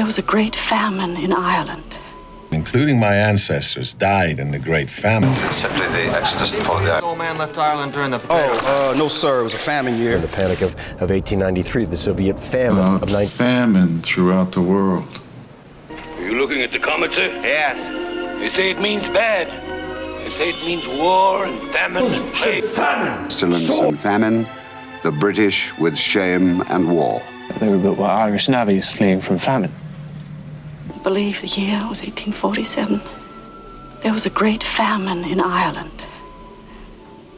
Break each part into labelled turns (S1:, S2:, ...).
S1: There was a great famine in Ireland.
S2: Including my ancestors, died in the Great Famine.
S3: Simply the exodus that followed the...
S4: This old man left Ireland during the...
S5: No, sir. It was a famine year.
S6: The panic of 1893, the Soviet famine of...
S7: Famine throughout the world.
S8: Are you looking at the comet, sir?
S3: Yes.
S8: They say it means bad. They say it means war and famine and plague.
S9: Pestilence and famine, the British with shame and war.
S10: They were built by Irish navvies fleeing from famine.
S1: I believe the year was 1847. There was a great famine in Ireland.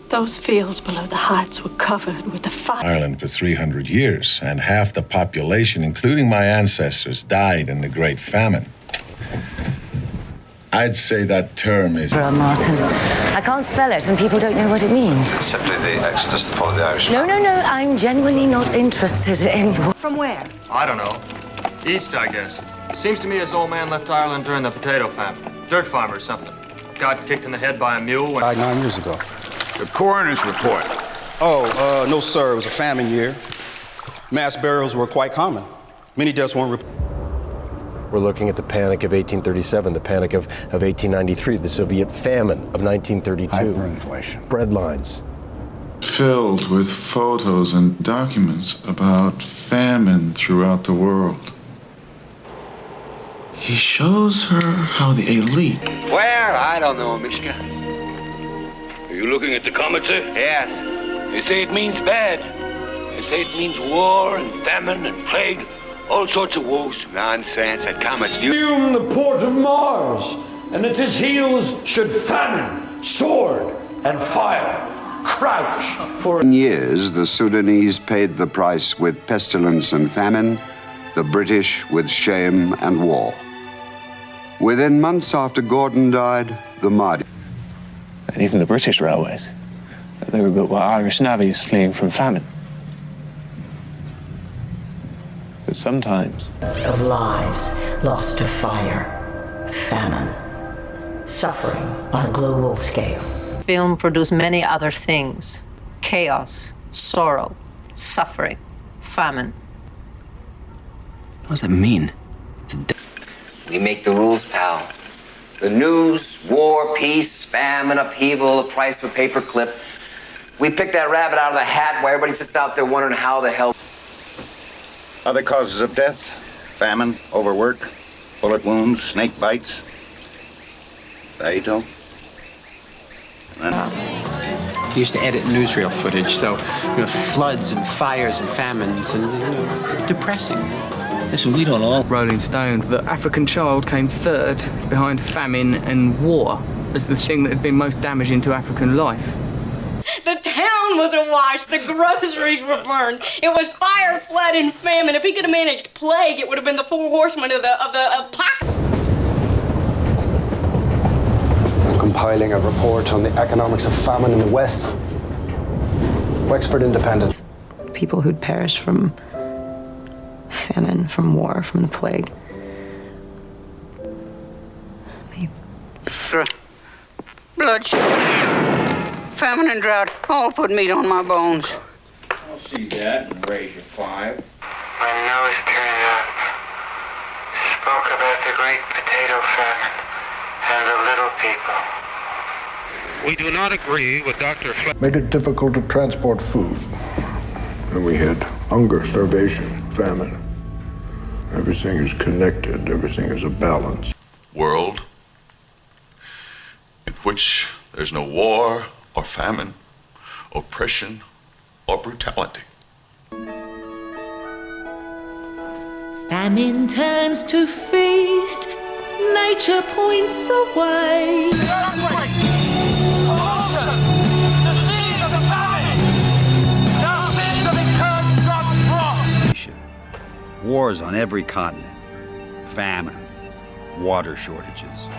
S1: Those fields below the heights were covered with the fire.
S2: Ireland for 300 years, and half the population, including my ancestors, died in the Great Famine. I'd say that term is...
S11: Martin. I can't spell it, and people don't know what it means.
S3: Simply the exodus that followed the Irish...
S11: No, I'm genuinely not interested in...
S12: From where?
S4: I don't know. East, I guess. Seems to me this old man left Ireland during the potato famine. Dirt farmer or something. Got kicked in the head by a mule when...
S5: Died 9 years ago.
S13: The coroner's report.
S5: No, sir. It was a famine year. Mass burials were quite common. Many deaths weren't reported.
S6: We're looking at the panic of 1837, the panic of 1893, the Soviet famine of 1932.
S13: Hyperinflation.
S6: Bread lines.
S7: Filled with photos and documents about famine throughout the world. He shows her how the elite...
S3: Where? I don't know, Mishka.
S8: Are you looking at the comet, sir?
S3: Yes.
S8: They say it means bad. They say it means war and famine and plague. All sorts of woes.
S3: Nonsense. That comet's
S14: Doom the port of Mars, and at his heels should famine, sword, and fire crouch for...
S9: In years, the Sudanese paid the price with pestilence and famine, the British with shame and war. Within months after Gordon died, the Mahdi...
S10: And even the British railways. They were built by Irish navvies fleeing from famine. But sometimes...
S12: Of lives lost to fire, famine, suffering on a global scale.
S15: Film produced many other things. Chaos, sorrow, suffering, famine.
S16: What does that mean?
S17: We make the rules, pal. The news, war, peace, famine, upheaval, the price of a paperclip. We pick that rabbit out of the hat while everybody sits out there wondering how the hell...
S13: Other causes of death: famine, overwork, bullet wounds, snake bites. Saito.
S16: He used to edit newsreel footage, so floods and fires and famines, and it's depressing. Listen, we don't all...
S18: Rolling Stone, the African child came third behind famine and war as the thing that had been most damaging to African life.
S12: The town was awash. The groceries were burned. It was fire, flood, and famine. If he could have managed plague, it would have been the four horsemen of the apocalypse.
S19: I'm compiling a report on the economics of famine in the West. Wexford Independent.
S20: People who'd perished from famine, from war, from the plague.
S17: Bloodshed, famine and drought all put meat on my bones.
S9: I'll see that and raise you 5.
S3: My nose turned up. Spoke about the great potato famine and the little people.
S6: We do not agree with Dr.
S5: Made it difficult to transport food. And we had hunger, starvation, famine. Everything is connected. Everything is a balance.
S4: World in which there's no war or famine, oppression or brutality.
S16: Famine turns to feast, nature points the way.
S12: Wars on every continent, famine, water shortages,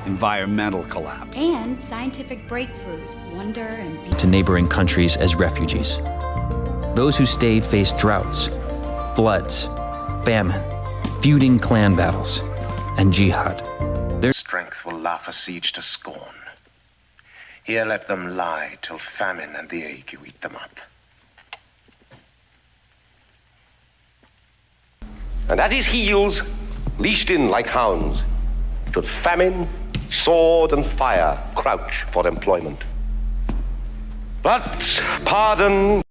S12: environmental collapse.
S19: And scientific breakthroughs, wonder and beauty.
S11: To neighboring countries as refugees. Those who stayed faced droughts, floods, famine, feuding clan battles, and jihad.
S1: Their strength will laugh a siege to scorn. Here let them lie till famine and the ague eat them up.
S17: And at his heels
S21: leashed in like hounds, should famine, sword, and fire crouch for employment. But pardon